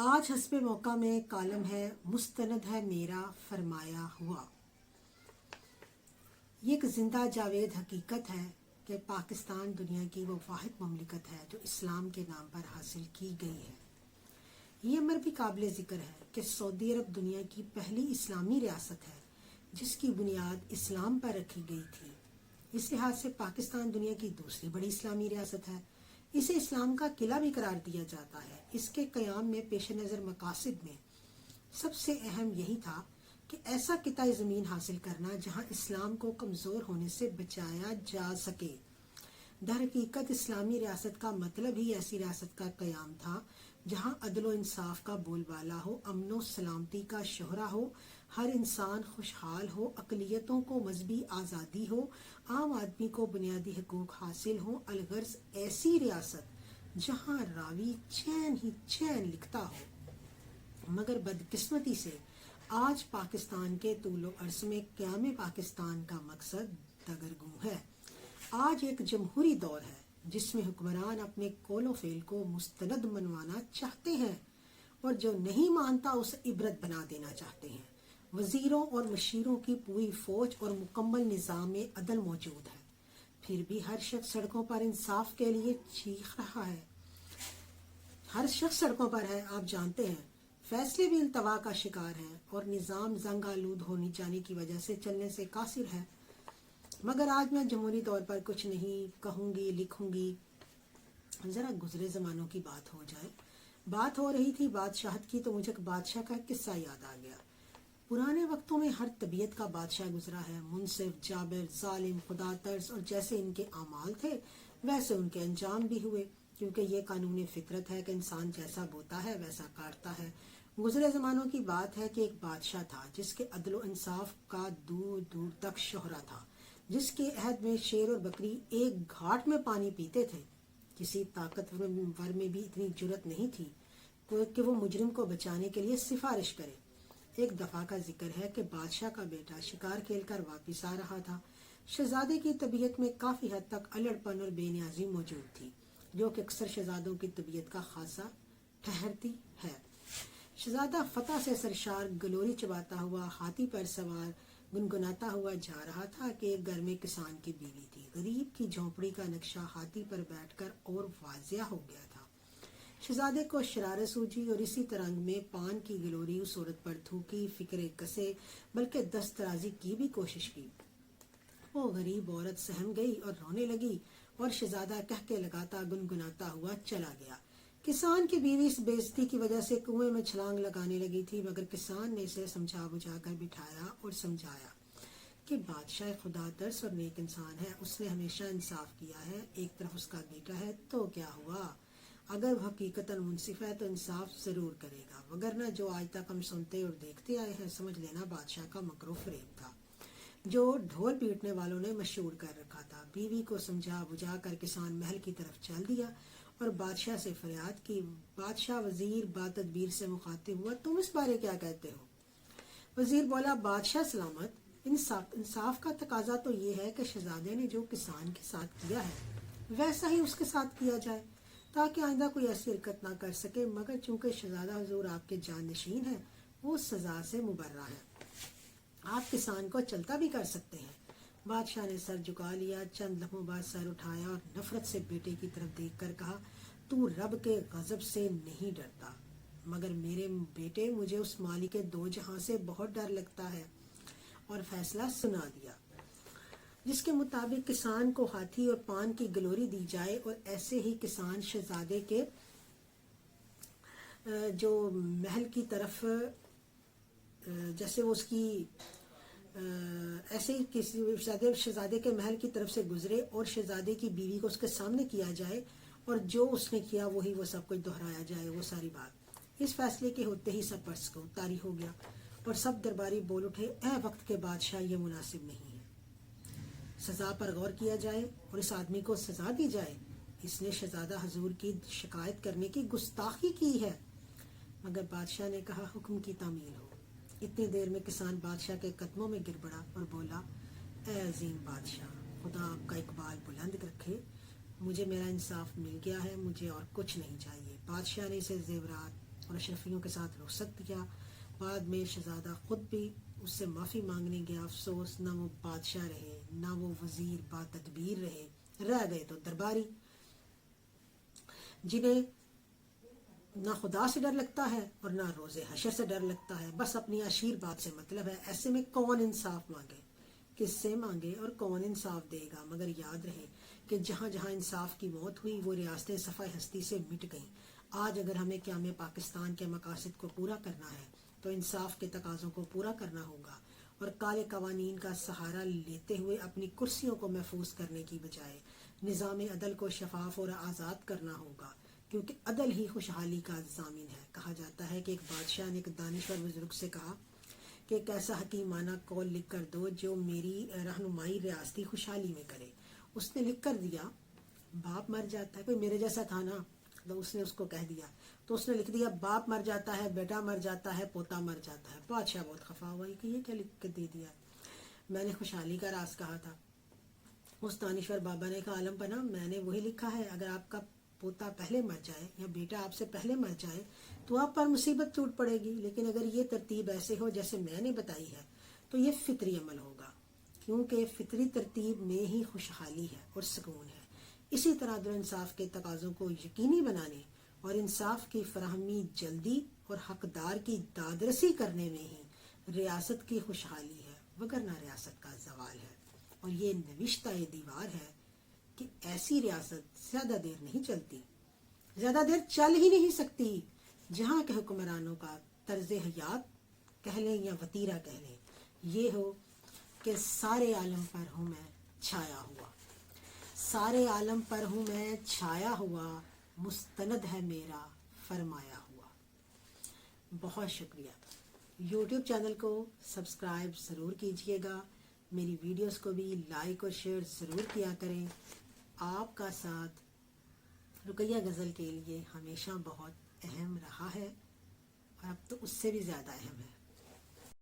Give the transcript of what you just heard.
आज हस्बे मौका में कालम है, मुस्तनद है मेरा फरमाया हुआ। ये एक जिंदा जावेद हकीकत है कि पाकिस्तान दुनिया की वो वाहिद ममलिकत है जो इस्लाम के नाम पर हासिल की गई है। ये अमर भी काबिल ज़िक्र है कि सऊदी अरब दुनिया की पहली इस्लामी रियासत है जिसकी बुनियाद इस्लाम पर रखी गई थी। इस लिहाज से पाकिस्तान दुनिया की दूसरी बड़ी इस्लामी रियासत है। इसे इस्लाम का किला भी करार दिया जाता है। इसके क़याम में पेश नज़र मकासिद में सबसे अहम यही था कि ऐसा किताए ज़मीन हासिल करना जहाँ इस्लाम को कमज़ोर होने से बचाया जा सके। दर हकीकत इस्लामी रियासत का मतलब ही ऐसी रियासत का क़याम था जहाँ अदल व इंसाफ का बोलबाला हो, अमन व सलामती का शोहरा हो, हर इंसान खुशहाल हो, अक़लियतों को मजहबी आज़ादी हो, आम आदमी को बुनियादी हकूक़ हासिल हो। अलगर्ज़ ऐसी रियासत जहाँ रावी चैन ही चैन लिखता हो। मगर बदकिस्मती से आज पाकिस्तान के तूलो अर्ज़ में क़याम पाकिस्तान का मकसद दगरगू है। आज एक जमहूरी दौर है जिसमें हुक्मरान अपने कौलो फेल को मुस्तनद मनवाना चाहते हैं और जो नहीं मानता उसे इबरत बना देना चाहते हैं। वजीरों और मशीरों की पूरी फौज और मुकम्मल निज़ाम अदल मौजूद है, फिर भी हर शख्स सड़कों पर इंसाफ के लिए चीख रहा है। हर शख्स सड़कों पर है, आप जानते हैं। फैसले भी इल्तवा का शिकार हैं और निज़ाम जंग आलूद होने जाने की वजह से चलने से कासिर है। मगर आज मैं जमहूरी तौर पर कुछ नहीं कहूँगी, लिखूँगी। ज़रा गुज़रे ज़मानों की बात हो जाए। बात हो रही थी बादशाहत की तो मुझे एक बादशाह का किस्सा याद आ गया। पुराने वक्तों में हर तबीयत का बादशाह गुजरा है। मुनसिफ, जाबिर, जालिम, खुदा तर्स और जैसे इनके आमाल थे वैसे उनके अंजाम भी हुए, क्योंकि ये कानून फितरत है कि इंसान जैसा बोता है वैसा काटता है। गुजरे ज़मानों की बात है कि एक बादशाह था जिसके अदल व इंसाफ का दूर दूर तक शोहरा था, जिसके अहद में शेर और बकरी एक घाट में पानी पीते थे। किसी ताकतवर में भी इतनी जुर्रत नहीं थी कि वो मुजरिम को बचाने के लिए सिफारिश करे। एक दफ़ा का जिक्र है कि बादशाह का बेटा शिकार खेलकर वापस आ रहा था। शहजादे की तबीयत में काफ़ी हद तक अल्हड़पन और बेनियाजी मौजूद थी, जो कि अक्सर शहजादों की तबीयत का खासा ठहरती है। शहजादा फतह से सरशार गलोरी चबाता हुआ हाथी पर सवार गुनगुनाता हुआ जा रहा था कि एक घर में किसान की बीवी थी। गरीब की झोंपड़ी का नक्शा हाथी पर बैठकर और वाजिया हो गया था। शहजादे को शरारत सूझी और इसी तरंग में पान की गिलोरी उस औरत पर थूकी, फिक्रे कसे, बल्कि दस्तराजी की भी कोशिश की। वो गरीब औरत सहम गई और रोने लगी और शहजादा कहके लगाता गुनगुनाता हुआ चला गया। किसान की बीवी इस बेइज्जती की वजह से कुएं में छलांग लगाने लगी थी, मगर किसान ने इसे समझा बुझाकर बिठाया और समझाया कि बादशाह खुदा तरस और नेक इंसान है। उसने हमेशा इंसाफ किया है। एक तरफ उसका बेटा है तो क्या हुआ, अगर वह हकीकतन मुनसिफ है तो इंसाफ जरूर करेगा, वगरना जो आज तक हम सुनते और देखते आए हैं समझ लेना बादशाह का मकरू फरेब था जो ढोल पीटने वालों ने मशहूर कर रखा था। बीवी को समझा बुझा कर किसान महल की तरफ चल दिया और बादशाह से फरियाद की। बादशाह वजीर बातदबीर से मुखातिब हुआ, तुम इस बारे क्या कहते हो? वजीर बोला, बादशाह सलामत, इंसाफ का तकाजा तो ये है कि शहजादे ने जो किसान के साथ किया है वैसा ही उसके साथ किया जाए ताकि आइंदा कोई ऐसी हरकत ना कर सके। मगर चूंकि शहजादा हुजूर आपके जाननशीन है वो सजा से मुबर्रा है, आप किसान को चलता भी कर सकते हैं। बादशाह ने सर झुका लिया, चंद लम्हों बाद सर उठाया और नफरत से बेटे की तरफ देखकर कहा, तू रब के गजब से नहीं डरता, मगर मेरे बेटे मुझे उस मालिक दो जहां से बहुत डर लगता है। और फैसला सुना दिया जिसके मुताबिक किसान को हाथी और पान की गलोरी दी जाए और ऐसे ही किसान शहजादे के जो महल की तरफ जैसे वो उसकी ऐसे ही किसी शहजादे के महल की तरफ से गुजरे और शहजादे की बीवी को उसके सामने किया जाए और जो उसने किया वही वो सब कुछ दोहराया जाए, वो सारी बात। इस फैसले के होते ही सब पर को तारी हो गया और सब दरबारी बोल उठे, ए वक्त के बादशाह ये मुनासिब नहीं है, सजा पर गौर किया जाए और इस आदमी को सजा दी जाए। इसने शहजादा हजूर की शिकायत करने की गुस्ताखी की है। मगर बादशाह ने कहा, हुक्म की तामील हो। इतनी देर में किसान बादशाह के कदमों में गिर पड़ा और बोला, ए अजीम बादशाह, खुदा आपका इकबाल बुलंद रखे, मुझे मेरा इंसाफ मिल गया है, मुझे और कुछ नहीं चाहिए। बादशाह ने इसे जेवरात, اور اشرفیوں کے ساتھ رخصت کیا۔ بعد میں شہزادہ خود بھی اس سے معافی مانگنے گیا۔ افسوس، نہ وہ بادشاہ رہے، نہ وہ وزیر با تدبیر رہے، رہ گئے تو درباری، جنہیں نہ خدا سے ڈر لگتا ہے اور نہ روز حشر سے ڈر لگتا ہے، بس اپنی عشیر بات سے مطلب ہے۔ ایسے میں کون انصاف مانگے، کس سے مانگے اور کون انصاف دے گا؟ مگر یاد رہے کہ جہاں جہاں انصاف کی موت ہوئی وہ ریاستیں صفحہ ہستی سے مٹ گئیں۔ آج اگر ہمیں قیام پاکستان کے مقاصد کو پورا کرنا ہے تو انصاف کے تقاضوں کو پورا کرنا ہوگا، اور کالے قوانین کا سہارا لیتے ہوئے اپنی کرسیوں کو محفوظ کرنے کی بجائے نظام عدل کو شفاف اور آزاد کرنا ہوگا، کیونکہ عدل ہی خوشحالی کا ضامن ہے۔ کہا جاتا ہے کہ ایک بادشاہ نے ایک دانشور بزرگ سے کہا کہ ایک ایسا حکیمانہ قول لکھ کر دو جو میری رہنمائی ریاستی خوشحالی میں کرے۔ اس نے لکھ کر دیا، باپ مر جاتا ہے، کوئی میرے جیسا تھا نا، تو اس نے اس کو کہہ دیا، تو اس نے لکھ دیا باپ مر جاتا ہے، بیٹا مر جاتا ہے، پوتا مر جاتا ہے۔ بادشاہ بہت خفا ہوا کہ یہ کیا لکھ کے دے دیا، میں نے خوشحالی کا راز کہا تھا۔ اس دانشور بابا نے کہا عالم پناہ، میں نے وہی لکھا ہے، اگر آپ کا پوتا پہلے مر جائے یا بیٹا آپ سے پہلے مر جائے تو آپ پر مصیبت ٹوٹ پڑے گی، لیکن اگر یہ ترتیب ایسے ہو جیسے میں نے بتائی ہے تو یہ فطری عمل ہوگا، کیونکہ فطری ترتیب میں ہی خوشحالی ہے اور سکون ہے۔ اسی طرح عدل و انصاف کے تقاضوں کو یقینی بنانے اور انصاف کی فراہمی جلدی اور حقدار کی دادرسی کرنے میں ہی ریاست کی خوشحالی ہے، وگرنہ ریاست کا زوال ہے۔ اور یہ نوشتہ دیوار ہے کہ ایسی ریاست زیادہ دیر نہیں چلتی، زیادہ دیر چل ہی نہیں سکتی جہاں کے حکمرانوں کا طرز حیات کہہ لیں یا وتیرہ کہہ لیں یہ ہو کہ سارے عالم پر ہوں میں چھایا ہوا، سارے عالم پر ہوں میں چھایا ہوا، مستند ہے میرا فرمایا ہوا۔ بہت شکریہ۔ یوٹیوب چینل کو سبسکرائب ضرور کیجیے گا، میری ویڈیوز کو بھی لائک اور شیئر ضرور کیا کریں۔ آپ کا ساتھ رقیہ غزل کے لیے ہمیشہ بہت اہم رہا ہے اور اب تو اس سے بھی زیادہ اہم ہے۔